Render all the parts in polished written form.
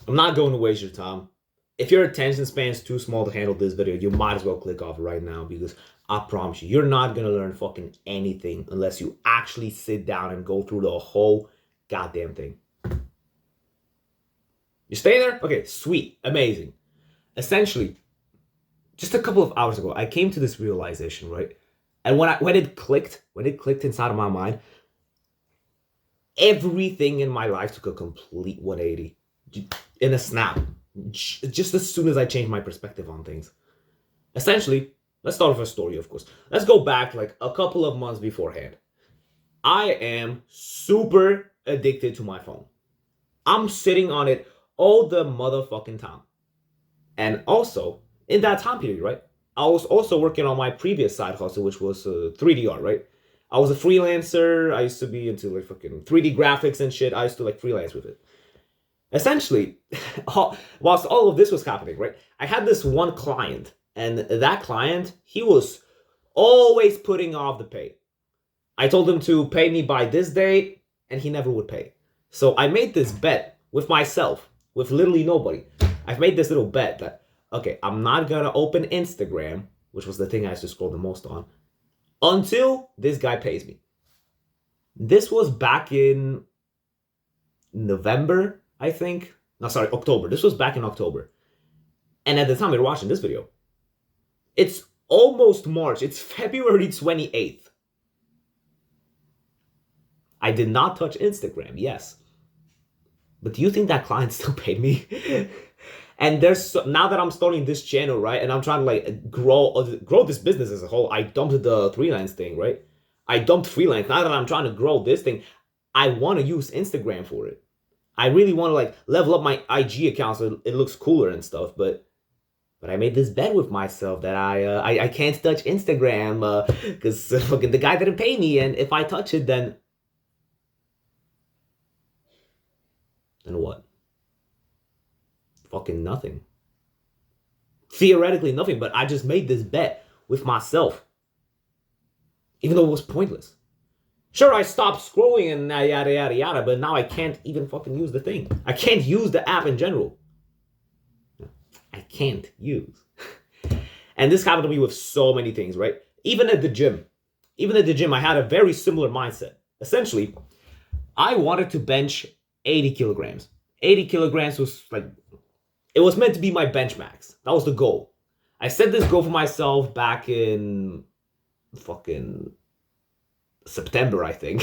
I'm not going to waste your time. If your attention span is too small to handle this video, you might as well click off right now because I promise you, you're not going to learn fucking anything unless you actually sit down and go through the whole goddamn thing. You stay there? Okay, sweet, amazing. Essentially, just a couple of hours ago, I came to this realization, right? And when it clicked inside of my mind, everything in my life took a complete 180 in a snap. Just as soon as I changed my perspective on things. Essentially, let's start with a story, of course. Let's go back like a couple of months beforehand. I am super addicted to my phone. I'm sitting on it all the motherfucking time. And also, in that time period, right? I was also working on my previous side hustle, which was 3D art, right? I was a freelancer. I used to be into like fucking 3D graphics and shit. I used to like freelance with it. Essentially, whilst all of this was happening, right? I had this one client, and that client, he was always putting off the pay. I told him to pay me by this date, and he never would pay. So I made this bet with myself, with literally nobody. I've made this little bet that, okay, I'm not gonna open Instagram, which was the thing I used to scroll the most on, until this guy pays me. This was back in November, I think. No, sorry, October. This was back in October. And at the time we were watching this video, it's almost March. It's February 28th. I did not touch Instagram, yes. But do you think that client still paid me? And now that I'm starting this channel, right, and I'm trying to like grow this business as a whole, I dumped the freelance thing, right? I dumped freelance. Now that I'm trying to grow this thing, I want to use Instagram for it. I really want to like level up my IG account so it looks cooler and stuff, but I made this bet with myself that I can't touch Instagram because fucking the guy didn't pay me, and if I touch it, then what? Fucking nothing. Theoretically nothing, but I just made this bet with myself, even though it was pointless. Sure, I stopped scrolling and yada yada yada, but now I can't even fucking use the thing. I can't use the app in general. I can't use. And this happened to me with so many things, right? Even at the gym. I had a very similar mindset. Essentially, I wanted to bench 80 kilograms. 80 kilograms was like, it was meant to be my bench max. That was the goal. I set this goal for myself back in fucking September, I think.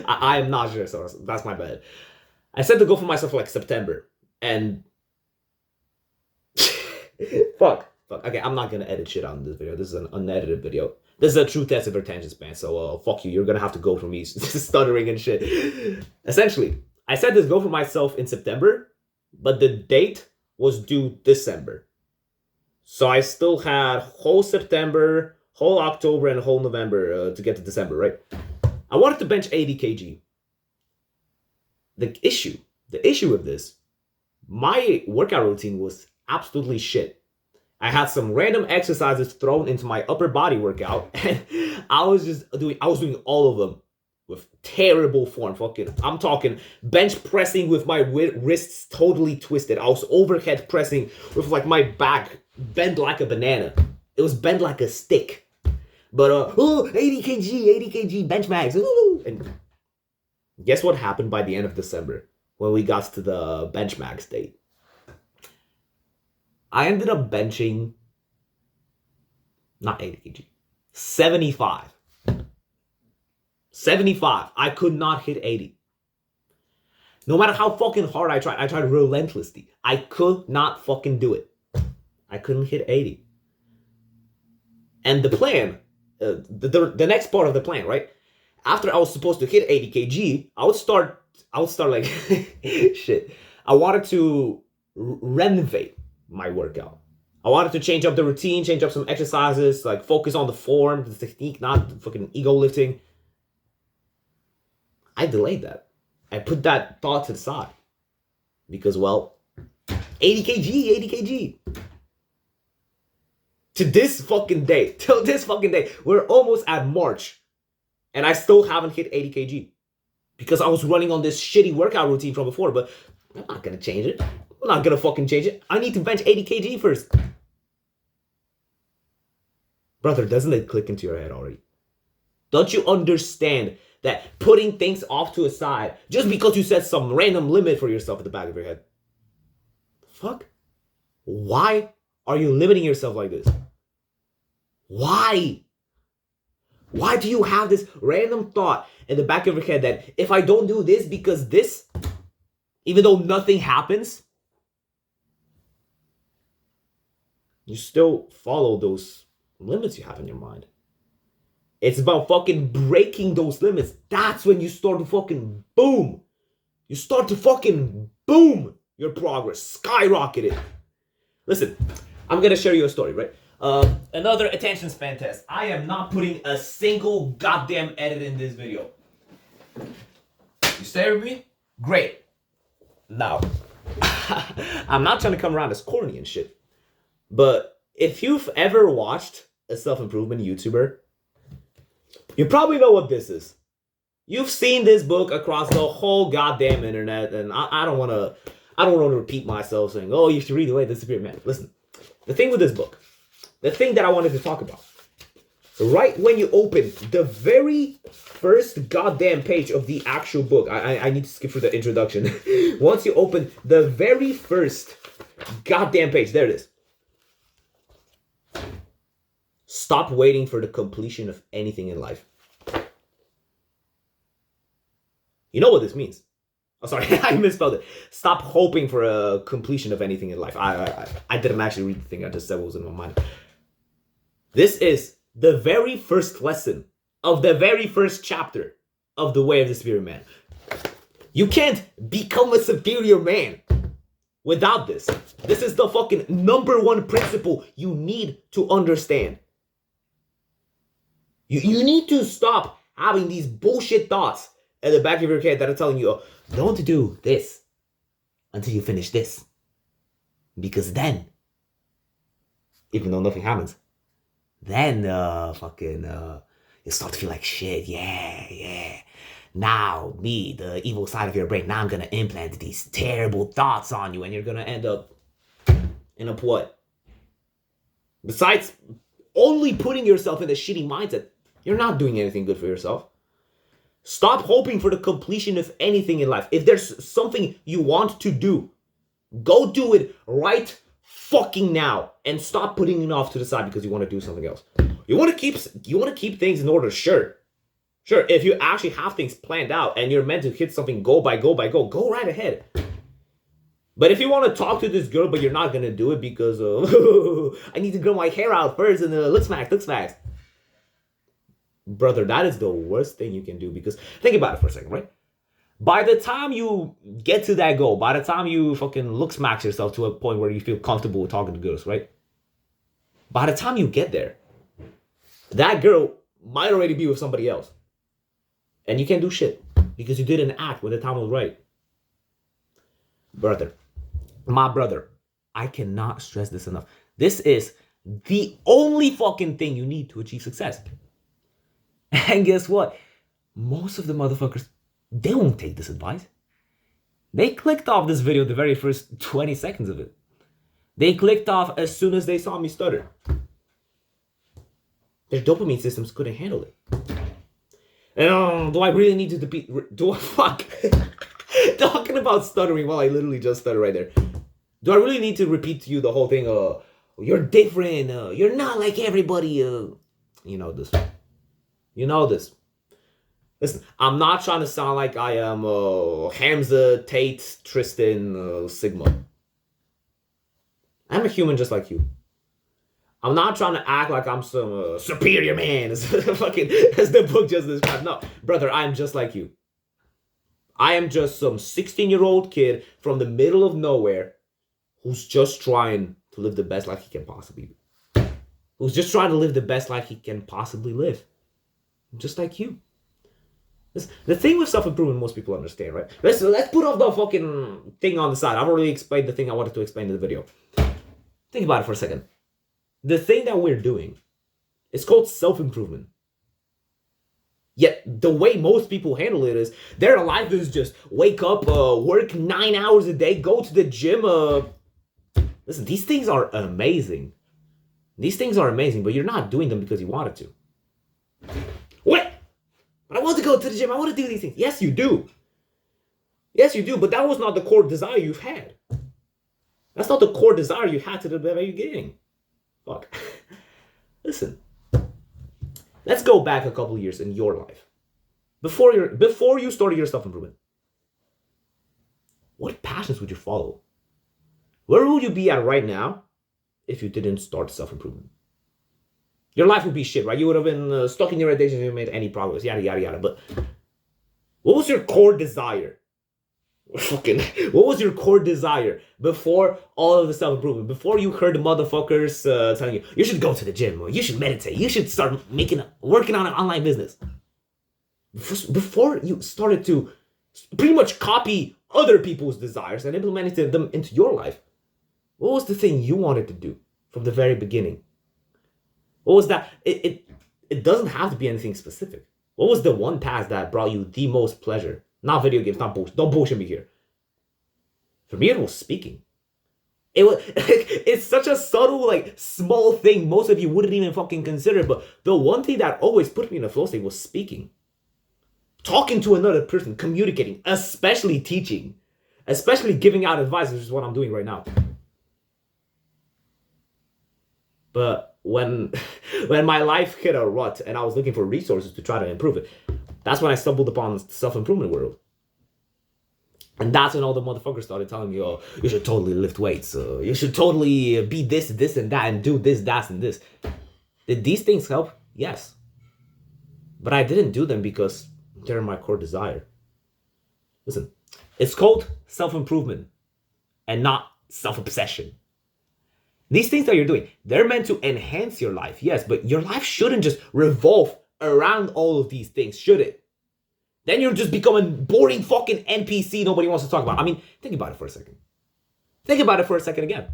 I am not sure, so that's my bad. I set the goal for myself for like September, and fuck. Okay, I'm not gonna edit shit on this video. This is an unedited video. This is a true test of attention span, so fuck you. You're gonna have to go for me stuttering and shit. Essentially, I set this goal for myself in September, but the date was due December. So I still had whole September, whole October, and whole November to get to December, right? I wanted to bench 80 kg. The issue with this, my workout routine was absolutely shit. I had some random exercises thrown into my upper body workout, and I was doing all of them with terrible form. Fucking, I'm talking bench pressing with my wrists totally twisted. I was overhead pressing with like my back bent like a banana. It was bent like a stick. But 80 kg bench max. And guess what happened by the end of December when we got to the bench max date? I ended up benching not 80 kg, 75. 75. I could not hit 80. No matter how fucking hard I tried relentlessly. I could not fucking do it. I couldn't hit 80. And the plan, the next part of the plan, right? After I was supposed to hit 80 kg, I would start like, shit. I wanted to renovate my workout. I wanted to change up the routine, change up some exercises, like focus on the form, the technique, not fucking ego lifting. I delayed that. I put that thought to the side. Because, well, 80 kg. Till this fucking day, we're almost at March. And I still haven't hit 80 kg. Because I was running on this shitty workout routine from before, but I'm not gonna change it. I'm I'm not gonna fucking change it. I need to bench 80 kg first. Brother, doesn't it click into your head already? Don't you understand that putting things off to a side just because you set some random limit for yourself at the back of your head? Fuck? Why are you limiting yourself like this? Why? Why do you have this random thought in the back of your head that if I don't do this because this, even though nothing happens, you still follow those limits you have in your mind? It's about fucking breaking those limits. That's when you start to fucking boom. You start to fucking boom your progress, skyrocket it. Listen, I'm gonna share you a story, right? Another attention span test. I am not putting a single goddamn edit in this video. You stay with me? Great. Now, I'm not trying to come around as corny and shit, but if you've ever watched a self-improvement YouTuber, you probably know what this is. You've seen this book across the whole goddamn internet, and I don't want to repeat myself saying, oh, you should read The Way of the Superior Man. Listen, the thing with this book, the thing that I wanted to talk about, right when you open the very first goddamn page of the actual book, I need to skip through the introduction. Once you open the very first goddamn page, there it is. Stop waiting for the completion of anything in life. You know what this means. Oh, sorry, I misspelled it. Stop hoping for a completion of anything in life. I didn't actually read the thing. I just said what was in my mind. This is the very first lesson of the very first chapter of The Way of the Superior Man. You can't become a superior man without this. This is the fucking number one principle you need to understand. You need to stop having these bullshit thoughts at the back of your head that are telling you, oh, don't do this until you finish this. Because then, even though nothing happens, then you start to feel like shit. Yeah. Now, me, the evil side of your brain, now I'm going to implant these terrible thoughts on you and you're going to end up in a what? Besides only putting yourself in a shitty mindset, you're not doing anything good for yourself. Stop hoping for the completion of anything in life. If there's something you want to do, go do it right fucking now and stop putting it off to the side because you want to do something else. You want to keep things in order, sure. Sure, if you actually have things planned out and you're meant to hit something goal by goal, go right ahead. But if you want to talk to this girl but you're not going to do it because I need to grow my hair out first and looks max. Brother, that is the worst thing you can do, because think about it for a second, right? By the time you get to that goal, by the time you fucking look smacks yourself to a point where you feel comfortable with talking to girls, right? By the time you get there, that girl might already be with somebody else. And you can't do shit because you didn't act when the time was right. Brother, my brother, I cannot stress this enough. This is the only fucking thing you need to achieve success. And guess what? Most of the motherfuckers, they won't take this advice. They clicked off this video the very first 20 seconds of it. They clicked off as soon as they saw me stutter. Their dopamine systems couldn't handle it. And do I really need to talking about stuttering while I literally just stutter right there. Do I really need to repeat to you the whole thing? You're different. You're not like everybody. You know this. You know this. Listen, I'm not trying to sound like I am Hamza, Tate, Tristan, Sigma. I'm a human just like you. I'm not trying to act like I'm some superior man, as the book just described. No, brother, I am just like you. I am just some 16-year-old kid from the middle of nowhere who's just trying to live the best life he can possibly be. Who's just trying to live the best life he can possibly live. Just like you. The thing with self-improvement, most people understand, right? Let's put off the fucking thing on the side. I've already explained the thing I wanted to explain in the video. Think about it for a second. The thing that we're doing is called self-improvement. Yet the way most people handle it is their life is just wake up, work 9 hours a day, go to the gym. Listen, these things are amazing. These things are amazing, but you're not doing them because you wanted to. What? I want to go to the gym. I want to do these things. Yes, you do. Yes, you do. But that was not the core desire you've had. That's not the core desire you had to the very beginning. Fuck. Listen. Let's go back a couple years in your life. Before you started your self-improvement. What passions would you follow? Where would you be at right now if you didn't start self-improvement? Your life would be shit, right? You would have been stuck in your addiction if you made any progress, yada, yada, yada. But what was your core desire? What was your core desire before all of the self-improvement? Before you heard the motherfuckers telling you, you should go to the gym, or you should meditate, you should start working on an online business. Before you started to pretty much copy other people's desires and implemented them into your life, what was the thing you wanted to do from the very beginning? What was that? It doesn't have to be anything specific. What was the one task that brought you the most pleasure? Not video games, not bullshit. Don't bullshit me here. For me, it was speaking. It's such a subtle, small thing most of you wouldn't even fucking consider. But the one thing that always put me in a flow state was speaking. Talking to another person, communicating, especially teaching, especially giving out advice, which is what I'm doing right now. But when my life hit a rut and I was looking for resources to try to improve it, that's when I stumbled upon the self-improvement world. And that's when all the motherfuckers started telling me, oh, you should totally lift weights. You should totally be this, and that, and do this, that, and this. Did these things help? Yes. But I didn't do them because they're my core desire. Listen, it's called self-improvement and not self-obsession. These things that you're doing, they're meant to enhance your life, yes, but your life shouldn't just revolve around all of these things, should it? Then you're just becoming boring fucking NPC nobody wants to talk about. I mean, think about it for a second. Think about it for a second again.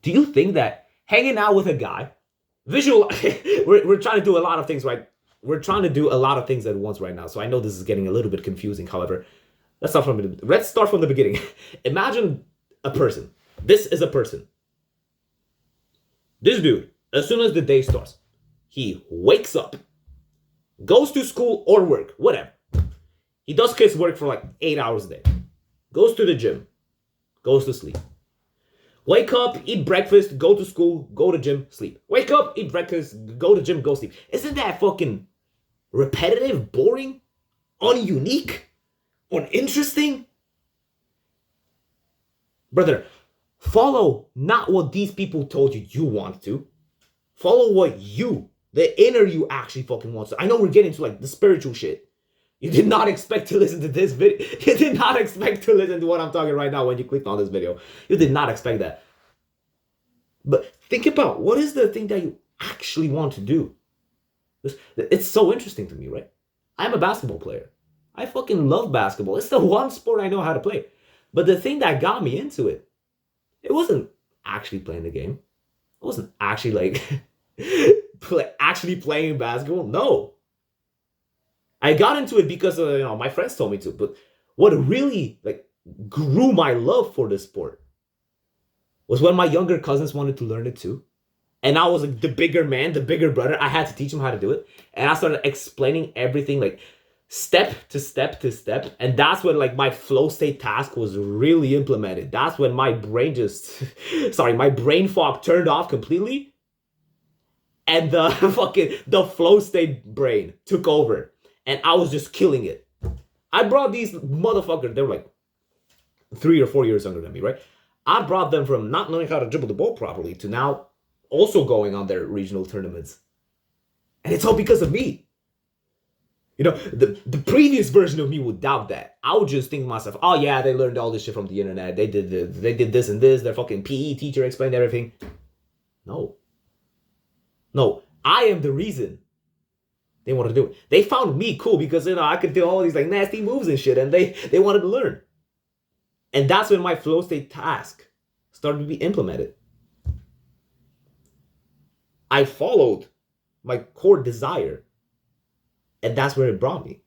Do you think that hanging out with a guy, we're trying to do a lot of things, right? We're trying to do a lot of things at once right now. So I know this is getting a little bit confusing. However, let's start from the beginning. Imagine a person. This is a person. This dude, as soon as the day starts, he wakes up, goes to school or work, whatever. He does his work for 8 hours a day. Goes to the gym, goes to sleep. Wake up, eat breakfast, go to school, go to gym, sleep. Wake up, eat breakfast, go to gym, go sleep. Isn't that fucking repetitive, boring, ununique, uninteresting? Brother, follow not what these people told you want to. Follow what the inner you actually fucking wants to. I know we're getting to the spiritual shit. You did not expect to listen to this video. You did not expect to listen to what I'm talking right now when you clicked on this video. You did not expect that. But think about, what is the thing that you actually want to do? It's so interesting to me, right? I'm a basketball player. I fucking love basketball. It's the one sport I know how to play. But the thing that got me into it, it wasn't actually playing the game. It wasn't actually actually playing basketball. No. I got into it because my friends told me to. But what really grew my love for this sport was when my younger cousins wanted to learn it too. And I was the bigger man, the bigger brother. I had to teach them how to do it. And I started explaining everything step to step to step. And that's when my flow state task was really implemented. That's when my brain my brain fog turned off completely. And the flow state brain took over. And I was just killing it. I brought these motherfuckers, they were 3 or 4 years younger than me, right? I brought them from not knowing how to dribble the ball properly to now also going on their regional tournaments. And it's all because of me. The previous version of me would doubt that. I would just think to myself, oh yeah, they learned all this shit from the internet. They did this and this. Their fucking PE teacher explained everything. No, I am the reason they wanted to do it. They found me cool because I could do all these nasty moves and shit, and they wanted to learn. And that's when my flow state task started to be implemented. I followed my core desire And that's where it brought me.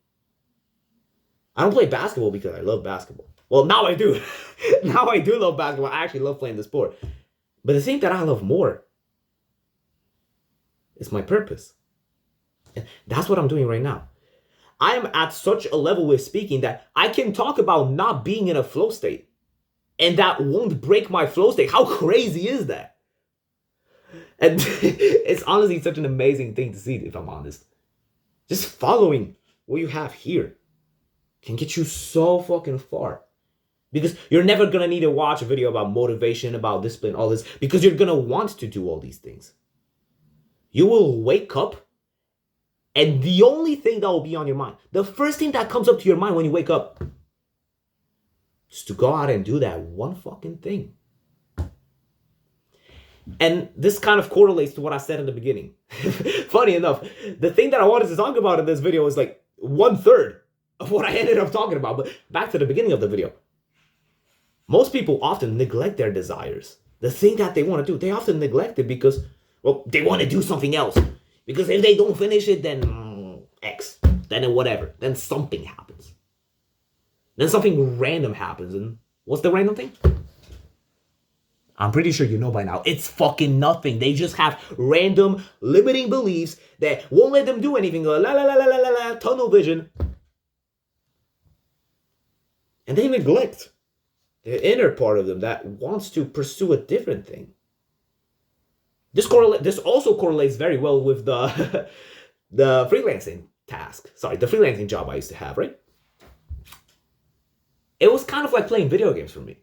I don't play basketball because I love basketball. Well, now I do. Now I do love basketball. I actually love playing the sport. But the thing that I love more is my purpose. And that's what I'm doing right now. I am at such a level with speaking that I can talk about not being in a flow state. And that won't break my flow state. How crazy is that? And it's honestly such an amazing thing to see, if I'm honest. Just following what you have here can get you so fucking far. Because you're never going to need to watch a video about motivation, about discipline, all this. Because you're going to want to do all these things. You will wake up, and the only thing that will be on your mind, the first thing that comes up to your mind when you wake up, is to go out and do that one fucking thing. And this kind of correlates to what I said in the beginning. Funny enough, the thing that I wanted to talk about in this video is like 1/3 of what I ended up talking about. But back to the beginning of the video. Most people often neglect their desires. The thing that they want to do, they often neglect it because, well, they want to do something else. Because if they don't finish it, then X. Then whatever. Then something happens. Then something random happens. And what's the random thing? I'm pretty sure you know by now. It's fucking nothing. They just have random limiting beliefs that won't let them do anything. La la la la la la la, tunnel vision. And they neglect the inner part of them that wants to pursue a different thing. This also correlates very well with the the freelancing task. Sorry, the freelancing job I used to have, right? It was kind of like playing video games for me.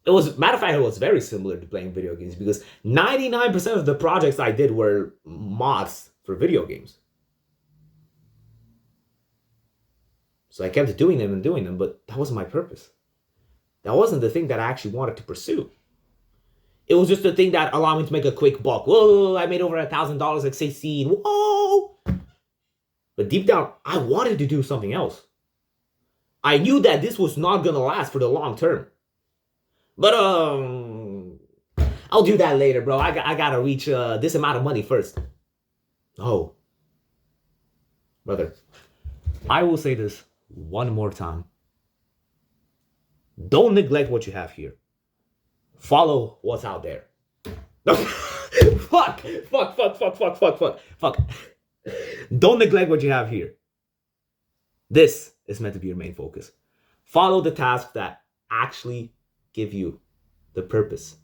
Matter of fact, it was very similar to playing video games because 99% of the projects I did were mods for video games. So I kept doing them, but that wasn't my purpose. That wasn't the thing that I actually wanted to pursue. It was just the thing that allowed me to make a quick buck. Whoa, I made over $1,000 succeed. Whoa! But deep down, I wanted to do something else. I knew that this was not going to last for the long term. But I'll do that later, bro. I got to reach this amount of money first. Oh. Brother, I will say this one more time. Don't neglect what you have here. Follow what's out there. Fuck. Don't neglect what you have here. This is meant to be your main focus. Follow the tasks that actually give you the purpose,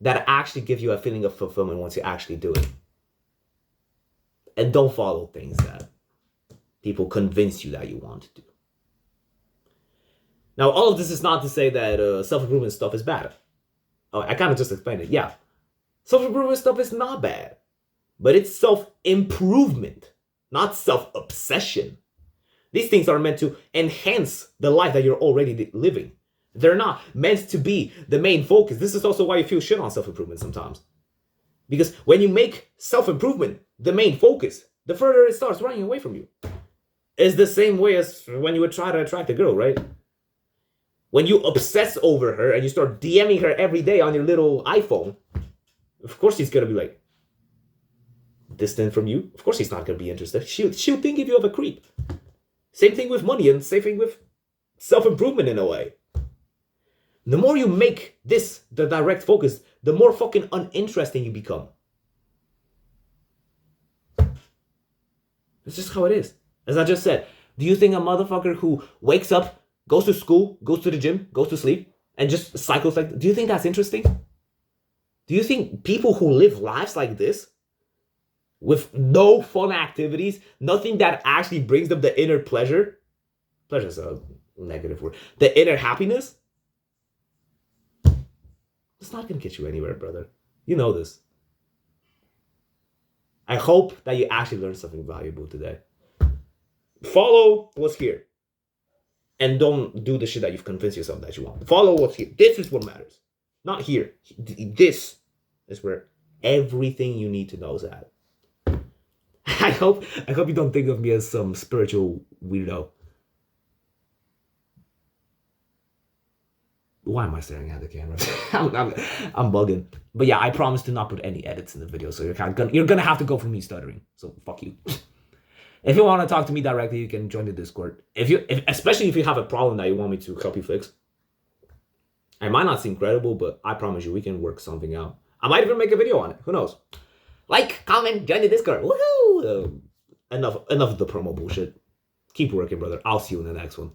that actually give you a feeling of fulfillment once you actually do it. And don't follow things that people convince you that you want to do. Now, all of this is not to say that self-improvement stuff is bad. Oh, I kind of just explained it. Yeah, self-improvement stuff is not bad, but it's self-improvement, not self-obsession. These things are meant to enhance the life that you're already living. They're not meant to be the main focus. This is also why you feel shit on self-improvement sometimes. Because when you make self-improvement the main focus, the further it starts running away from you. It's the same way as when you would try to attract a girl, right? When you obsess over her and you start DMing her every day on your little iPhone, of course she's going to be like, distant from you. Of course she's not going to be interested. She'll think of you of a creep. Same thing with money and same thing with self-improvement in a way. The more you make this the direct focus, the more fucking uninteresting you become. It's just how it is. As I just said, do you think a motherfucker who wakes up, goes to school, goes to the gym, goes to sleep, and just cycles like, do you think that's interesting? Do you think people who live lives like this, with no fun activities, nothing that actually brings them the inner pleasure, pleasure is a negative word, the inner happiness, it's not going to get you anywhere, brother. You know this. I hope that you actually learned something valuable today. Follow what's here. And don't do the shit that you've convinced yourself that you want. Follow what's here. This is what matters. Not here. This is where everything you need to know is at. I hope you don't think of me as some spiritual weirdo. Why am I staring at the camera? I'm bugging. But yeah, I promise to not put any edits in the video, so you're gonna have to go for me stuttering. So fuck you. If you want to talk to me directly, you can join the Discord. Especially if you have a problem that you want me to help you fix. It might not seem credible, but I promise you, we can work something out. I might even make a video on it. Who knows? Like, comment, join the Discord. Woohoo! Enough of the promo bullshit. Keep working, brother. I'll see you in the next one.